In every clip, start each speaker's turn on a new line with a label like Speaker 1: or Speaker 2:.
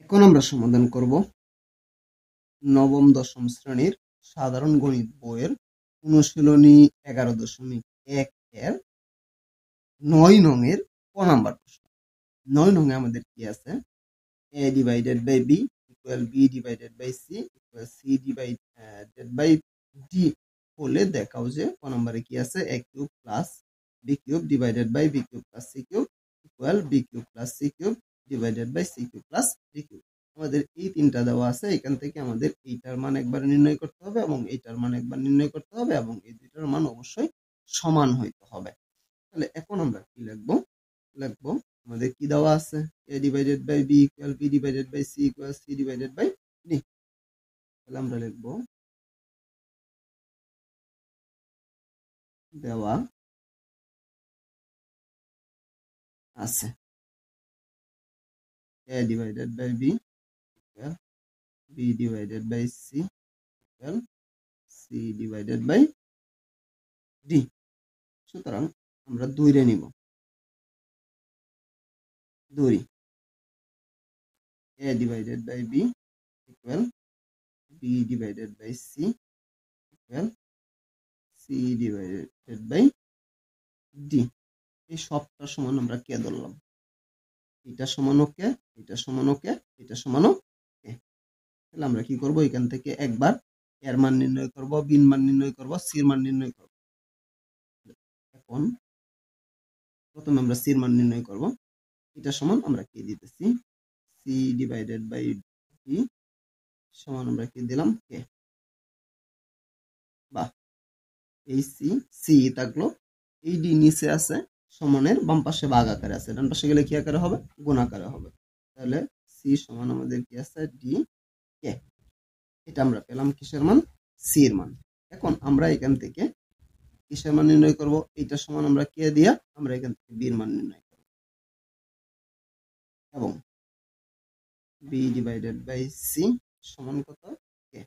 Speaker 1: এখন আমরা সমাধান করব নবম দশম শ্রেণীর সাধারণ গণিত বইয়ের অনুশীলনী 11.1 এর 9 নং এর ক নাম্বার প্রশ্ন। 9 নং এ আমাদের কি আছে? a divided by b equal b divided by c equal c divided by d হলে দেখাও যে ক নম্বরে কি আছে? a cube plus b cube divided by b cube plus c cube equal b cube plus c cube divided by c cube plus d cube. আমাদের এই তিনটা দেওয়া আছে, এখান থেকে আমাদের এইটার মান একবার নির্ণয় করতে হবে এবং এইটার মান একবার নির্ণয় করতে হবে এবং এই দুইটার মান অবশ্যই সমান হইতে হবে। তাহলে এখন আমরা কি লিখবো আমাদের কি দেওয়া আছে? a divided by b equal b divided by c equal c divided by d। তাহলে আমরা লিখবো দেওয়া আছে a divided by b equal b divided by c equal c divided by d। সুতরাং আমরা ধরে নিব a divided by b equal b divided by c equal c divided by d। এই সবটা সমান আমরা কে ধরলাম? এটা সমান কে, এটা সমান কে, এটা সমান কে। তাহলে আমরা কি করব? এখান থেকে একবার এর মান নির্ণয় করব, বির মান নির্ণয় করব, সির মান নির্ণয় করব। এখন প্রথমে আমরা সির মান নির্ণয় করব। এটা সমান আমরা কি দিতেছি? c ডিভাইডেড বাই d সমান আমরা কি দিলাম? কে। বা এই সি থাকলো, এই ডি নিচে আছে, সমানের বাম পাশে ভাগ আকারে আছে, ডান পাশে গেলে কি আকারে হবে? গুণ আকারে হবে। তাহলে সি সমান আমাদের কি আছে? ডি কে। এটা আমরা পেলাম কিসের মান? সি এর মান। এখন আমরা এখান থেকে কিসের মান নির্ণয় করব? এটা সমান আমরা কে দিয়া আমরা এখান থেকে বি এর মান নির্ণয় করব এবং বি ডিভাইডেড বাই সি সমান কত? কে।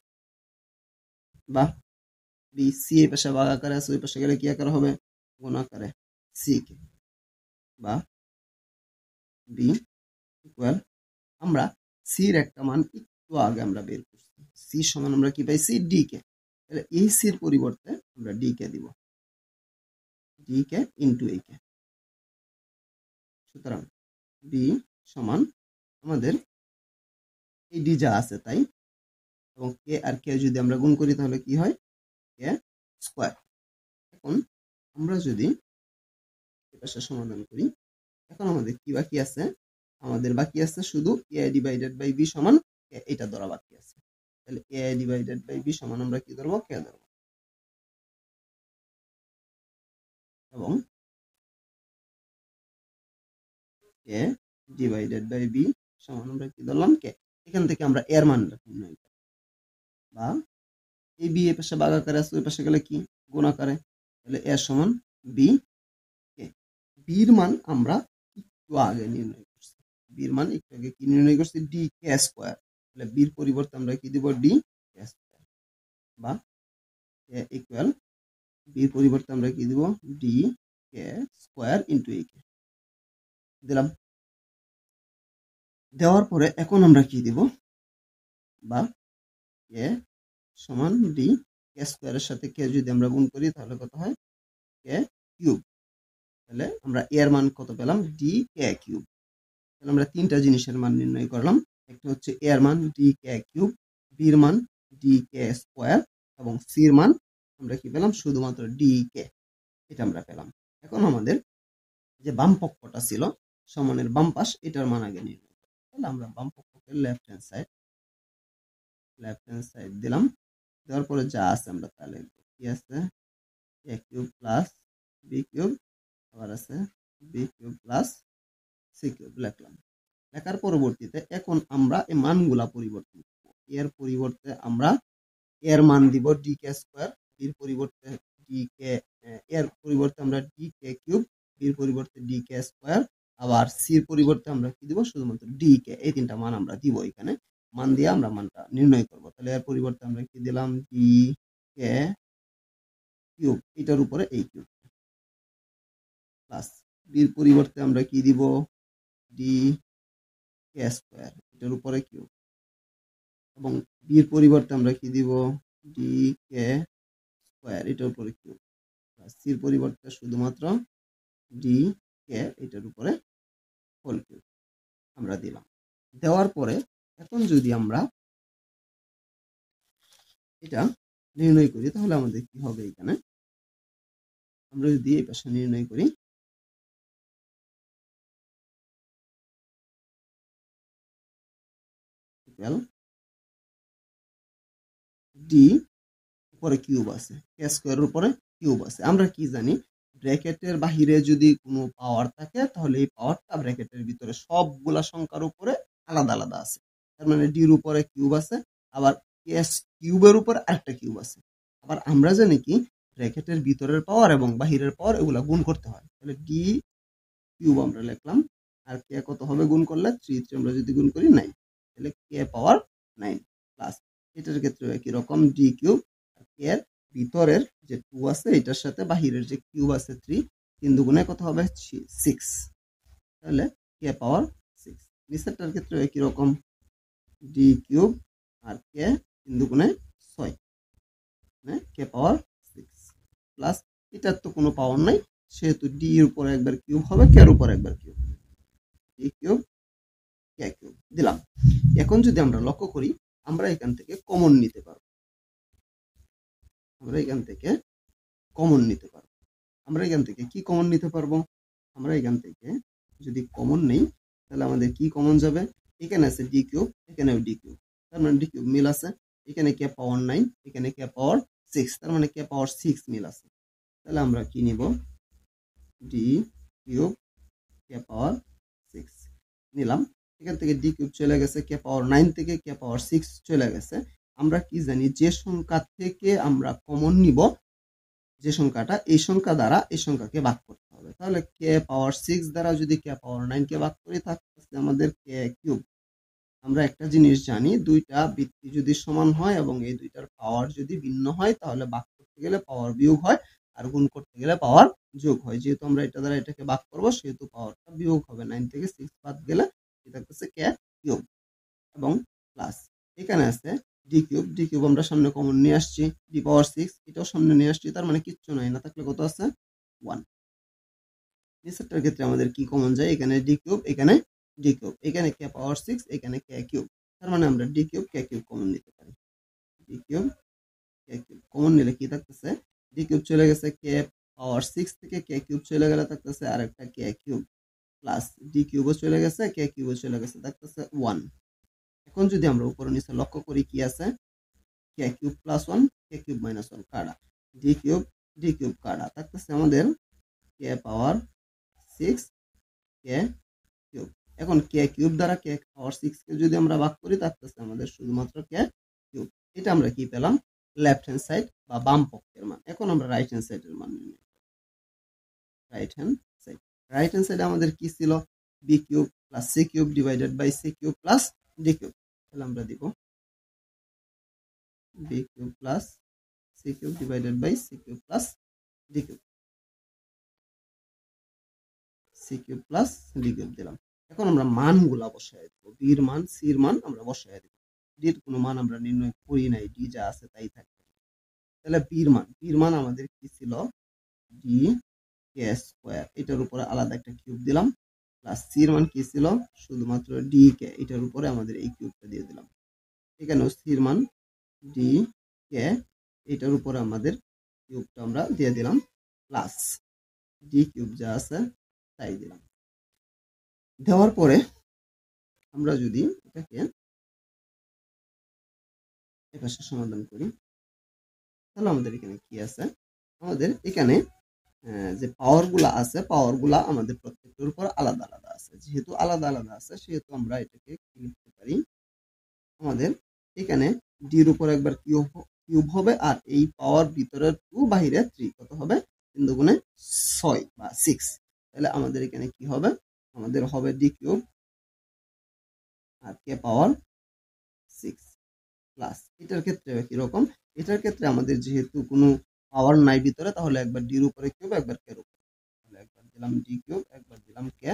Speaker 1: বা বি সি এই পাশে ভাগ আকারে আছে, ওই পাশে গেলে কি আকারে হবে? গুণ আকারে সি কে। বা বি ইকুয়াল আমরা সির একটা মান একটু আগে আমরা বের করছি, সি সমান আমরা কি পাইছি? ডি কে। তাহলে এই সির পরিবর্তে আমরা ডি কে দিব, ডি কে ইনটু এ কে। সুতরাং বি সমান আমাদের এই ডি যা আছে তাই, এবং কে আর কে যদি আমরা গুণ করি তাহলে কি হয়? কে স্কয়ার। এখন আমরা যদি এটা সমাধান করি, এখন আমাদের কি বাকি আছে? আমাদের বাকি আছে শুধু এ ডিভাইডেড বাই বি সমান কে, এটা ধরা বাকি আছে। তাহলে এ ডিভাইডেড বাই বি সমান আমরা কি ধরবো? কে ধরবো। এবং কে ডিভাইডেড বাই বি সমান আমরা কি ধরলাম? কে। এখান থেকে আমরা এর মানটা নির্ণয় করব। বা এই বি এর পাশে ভাগ আকারে আছে, ওই পাশে গেলে কি? গুণ আকারে। তাহলে এ সমান বি কে। বির মান আমরা একটু আগে নির্ণয় করছি, বির মান একটু আগে কি নির্ণয় করছি? ডি কে স্কয়ার। তাহলে বির পরিবর্তে আমরা কি দিব? ডি কে স্কয়ার। বা কে ইকুয়াল বির পরিবর্তে আমরা কি দিব? D K square into a কে দিলাম। দেওয়ার পরে এখন আমরা কি দিব? বা কে সমান ডি কে স্কয়ারের সাথে কে যদি আমরা গুণ করি তাহলে কত হয়? K cube. তাহলে আমরা এর মান কত পেলাম? D K cube. তাহলে আমরা তিনটা জিনিসের মান নির্ণয় করলাম। একটা হচ্ছে এর মান ডি কে কিউব, বির মান ডি কে স্কয়ার এবং সির মান আমরা কি পেলাম? শুধুমাত্র ডি কে। এটা আমরা পেলাম। এখন আমাদের যে বাম পক্ষটা ছিল সমানের বাম পাশ, এটার মান আগে নির্ণয় করব। তাহলে আমরা বাম পক্ষকে লেফট হ্যান্ড সাইড দিলাম। দেওয়ার পরে যা আছে আমরা তা লিখবো। কি আছে? A cube plus b cube, আবার আছে b cube plus c cube লিখলাম। লেখার পরবর্তীতে এখন আমরা এই মানগুলা পরিবর্তন করব। এর পরিবর্তে আমরা এর মান দিব ডি কে স্কয়ার, বির পরিবর্তে ডি কে, এর পরিবর্তে আমরা ডি কে কিউব, বির পরিবর্তে ডি কে স্কয়ার, আবার সির পরিবর্তে আমরা কি দিব? শুধুমাত্র ডি কে। এই তিনটা মান আমরা দিব এখানে। মান দিয়ে আমরা মানটা নির্ণয় করব। তাহলে এর পরিবর্তে আমরা কি দিলাম? ডি কে কিউব, এটার উপরে এই কিউব প্লাস বির পরিবর্তে আমরা কি দিব? ডি কে স্কোয়ার, এটার উপরে কিউব, এবং বির পরিবর্তে আমরা কি দিব, ডি কে স্কোয়ার, এটার উপরে কিউব, সির পরিবর্তে শুধুমাত্র ডি কে, এটার উপরে হোল কিউব আমরা দিলাম। দেওয়ার পরে এখন যদি আমরা এটা নির্ণয় করি তাহলে আমাদের কি হবে, এখানে আমরা যদি এই পাশে নির্ণয় করি, ডি উপরে কিউব আছে, কে স্কোয়ারের উপরে কিউব আছে। আমরা কি জানি, ব্র্যাকেটের বাহিরে যদি কোনো পাওয়ার থাকে তাহলে এই পাওয়ারটা ব্র্যাকেটের ভিতরে সবগুলা সংখ্যার উপরে আলাদা আলাদা আছে। তার মানে ডির উপরে কিউব আছে, আবার কেস কিউবের উপর আরেকটা কিউব আছে। আবার আমরা জানি কি, ব্র্যাকেটের ভিতরের পাওয়ার এবং বাহিরের পাওয়ার এগুলা গুণ করতে হয়। তাহলে ডি কিউব আমরা লিখলাম, আর কে কত হবে গুণ করলে, 3 আমরা যদি গুণ করি 9, তাহলে কে পাওয়ার 9 প্লাস, এটার ক্ষেত্রে একই রকম ডি কিউব, আর কে এর ভিতরের যে 2 আছে এটার সাথে বাহিরের যে কিউব আছে 3, 3 দুগুণে কত হবে 6, তাহলে কে পাওয়ার 6। নিচেরটার ক্ষেত্রে একই রকম ডি কিউব আর কে 3 দুগুণে 6, কে পাওয়ার 6 প্লাস, এটার তো কোনো পাওয়ার নাই সেহেতু ডি এর উপরে একবার কিউব হবে, কে এর উপরে একবার cube, D cube K cube দিলাম। এখন যদি আমরা লক্ষ্য করি, আমরা এখান থেকে কমন নিতে পারবো, আমরা এখান থেকে কমন নিতে পারবো। আমরা এখান থেকে কি কমন নিতে পারবো, আমরা এখান থেকে যদি কমন নেই তাহলে আমাদের কি কমন যাবে, এখানে আছে ডি কিউব, এখানেও ডি কিউব, তার মানে ডি কিউব মিল আছে, এখানে কে পাওয়ার 9, এখানে কে পাওয়ার 6, তার মানে কে পাওয়ার 6 মিল আছে। তাহলে আমরা কি নিব, ডি কিউব কে পাওয়ার 6 নিলাম। এখান থেকে ডি কিউব চলে গেছে, কে পাওয়ার 9 থেকে কে পাওয়ার 6 চলে গেছে। আমরা কি জানি, যে সংখ্যা থেকে আমরা কমন নিব, যে সংখ্যাটা, এই সংখ্যা দ্বারা এই সংখ্যাকে ভাগ করতে হবে। তাহলে কে পাওয়ার 6 দ্বারা যদি কে পাওয়ার 9 কে ভাগ করি, থাকতেছে আমাদের কে কিউব। আমরা একটা জিনিস জানি, দুইটা বৃত্তি যদি সমান হয় এবং এই দুইটার পাওয়ার যদি ভিন্ন হয় তাহলে ভাগ করতে গেলে পাওয়ার বিয়োগ হয়, আর গুণ করতে গেলে পাওয়ার যোগ হয়। যেহেতু আমরা এটা দ্বারা এটাকে ভাগ করব সেহেতু পাওয়ারটা বিয়োগ হবে, 9 থেকে 6 বাদ গেলে এটা থাকতেছে কে কিউব, এবং প্লাস এখানে আছে ডি কিউব, ডি কিউব আমরা সামনে কমন নিয়ে আসছি, ডি পাওয়ার 6 এটাও সামনে নিয়ে আসছি, তার মানে কিচ্ছু নাই, না থাকলে কত আছে 1। নিচেরটার ক্ষেত্রে আমাদের কি কমন যায়, এখানে ডি কিউব, এখানে ডি কিউব, এখানে কে পাওয়ার 6, এখানে কে কিউব, তার মানে আমরা D cube K cube common নিতে পারি। D cube K cube common নিলে কি থাকতেছে, ডি কিউব চলে গেছে, কে পাওয়ার 6 থেকে কে কিউব চলে গেলে থাকতেছে আরেকটা কে কিউব, প্লাস ডি কিউবও চলে গেছে, কে কিউবও চলে গেছে, থাকতেছে 1। এখন যদি আমরা উপরে নিচে লক্ষ্য করি কি আছে, K cube plus 1, K cube minus 1 কাটা, ডি কিউব কাটা, থাকতেছে আমাদের কে পাওয়ার 6 কে কিউব। এখন কে কিউব দ্বারা কে পাওয়ার 6 কে যদি আমরা ভাগ করি থাকতেছে আমাদের শুধুমাত্র কে কিউব। এটা আমরা কি পেলাম, লেফট হ্যান্ড সাইড বা বাম পক্ষের মান। এখন আমরা রাইট হ্যান্ড সাইডের মান নির্ণয় করব। রাইট হ্যান্ড সাইডে আমাদের কি ছিল, b cube plus c cube divided by c cube plus d cube. তাহলে আমরা দিব b cube plus c cube divided by c cube plus d cube, c cube plus d cube দিলাম। এখন আমরা মানগুলা বসায় দেব, বির মান সির মান আমরা বসায় দেব, ডির কোনো মান আমরা নির্ণয় করি নাই, ডি যা আছে তাই থাকবে। তাহলে বির মান আমাদের কি ছিল, ডি কে স্কোয়ার, এটার উপরে আলাদা একটা কিউব দিলাম, প্লাস সির মান কি ছিল, শুধুমাত্র ডি কে, এটার উপরে আমাদের এই কিউবটা দিয়ে দিলাম। এখানেও সির মান ডি কে, এটার উপরে আমাদের কিউবটা আমরা দিয়ে দিলাম, প্লাস ডি কিউব যা আছে তাই দিলাম। দেওয়ার পরে আমরা যদি এটাকে এপাশে সমাধান করি তাহলে আমাদের এখানে কি আছে, আমাদের এখানে যে পাওয়ারগুলা আছে, পাওয়ারগুলা আমাদের প্রত্যেকটার উপর আলাদা আলাদা আছে। যেহেতু আলাদা আলাদা আছে সেহেতু আমরা এটাকে কি লিখতে পারি, আমাদের এখানে ডির উপর একবার কিউব হবে, আর এই পাওয়ার ভিতরের 2 বাহিরে 3, কত হবে 3 দুগুণে 6 বা 6। তাহলে আমাদের এখানে কি হবে, আমাদের হবে ডি কিউব আর কে পাওয়ার 6 প্লাস, এটার ক্ষেত্রে একই রকম, এটার ক্ষেত্রে আমাদের যেহেতু কোনো পাওয়ার নাই ভিতরে তাহলে একবার ডির উপরে কিউব একবার কে এর উপরে, তাহলে একবার দিলাম ডি কিউব একবার দিলাম কে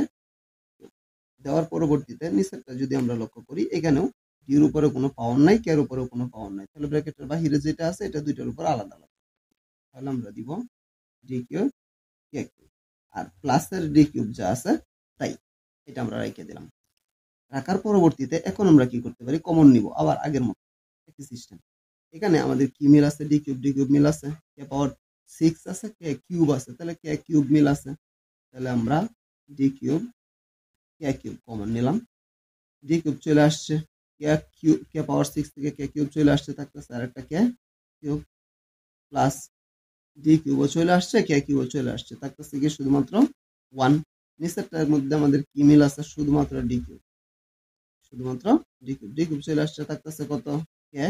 Speaker 1: কিউব। দেওয়ার পরবর্তীতে নিচেরটা যদি আমরা লক্ষ্য করি, এখানেও ডি এর উপরে কোনো পাওয়ার নাই, কে এর উপরেও কোনো পাওয়ার নাই, তাহলে ব্র্যাকেটের বাহিরে যেটা আছে এটা দুইটার উপর আলাদা আলাদা। তাহলে আমরা দিব ডি কিউব কে কিউব, আর প্লাসের ডি কিউব যা আছে তাই, এটা আমরা রেখে দিলাম। রাখার পরবর্তীতে এখন আমরা কি করতে পারি, কমন নিব আবার আগের মতো একই সিস্টেম। এখানে আমাদের কি মিল আছে, ডি কিউব মিল আছে, কে পাওয়ার 6 আছে, কে কিউব আছে, তাহলে কে কিউব মিল আছে, তাহলে আমরা D cube K cube common নিলাম, ডি কিউব চলে আসছে, কে পাওয়ার 6 থেকে কে কিউব চলে আসছে, থাকতেছে আর একটা কে কিউব, প্লাস ডি কিউবও চলে আসছে, কে কিউবও চলে আসছে, থাকতেছে কি শুধুমাত্র 1। নিচেরটার মধ্যে আমাদের কি মিল আছে, শুধুমাত্র ডি কিউব, শুধুমাত্র ডি কিউব চলে আসছে, থাকতেছে কত, কে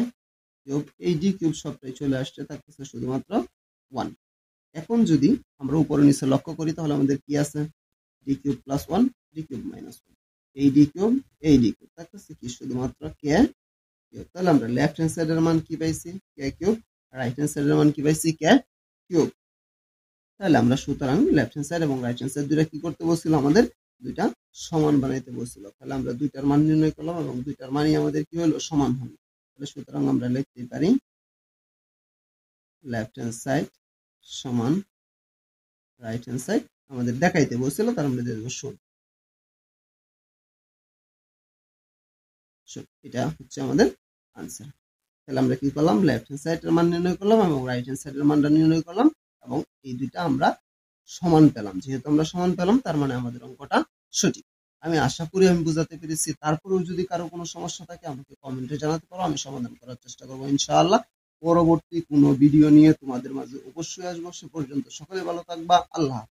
Speaker 1: কিউব, এই ডি কিউব সবটাই চলে আসছে, থাকতেছে শুধুমাত্র 1। এখন যদি আমরা উপরে নিচে লক্ষ্য করি তাহলে আমাদের কি আছে, D cube plus 1, D cube minus 1, এই ডি কিউব থাকতেছে কি শুধুমাত্র কে কিউব। তাহলে আমরা লেফট হ্যান্ড সাইডের মান কি পাইছি, কে কিউব, রাইট হ্যান্ড সাইডের মান কি পাইছি, কে কিউব। তাহলে আমরা সুতরাং লেফট হ্যান্ড সাইড এবং রাইট হ্যান্ড সাইড দুইটা কি করতে বলছিল, আমাদের দুইটা সমান বানাইতে বলছিল। তাহলে আমরা দুইটার মান নির্ণয় করলাম এবং দুইটার মানই আমাদের কি হলো, সমান হলো। তাহলে সুতরাং আমরা লিখতে পারি লেফট হ্যান্ড সাইড সমান রাইট হ্যান্ড সাইড, আমাদের দেখাইতে বলছিল, তার আমরা দিয়ে দেবো শোন। এটা হচ্ছে আমাদের আনসার। তাহলে আমরা কি করলাম, লেফট হ্যান্ড সাইডের মান নির্ণয় করলাম এবং রাইট হ্যান্ড সাইডের মানটা নির্ণয় করলাম, এবং এই দুইটা আমরা সমান পেলাম। যেহেতু আমরা সমান পেলাম তার মানে আমাদের অঙ্কটা সঠিক। আমি আশা করি আমি বুঝাতে পেরেছি। তারপরেও যদি কারো কোনো সমস্যা থাকে আমাকে কমেন্টে জানাতে পারো, আমি সমাধান করার চেষ্টা করবো ইনশাআল্লাহ। পরবর্তী কোনো ভিডিও নিয়ে তোমাদের মাঝে অবশ্যই আসবো। সে পর্যন্ত সকলে ভালো থাকবা। আল্লাহ।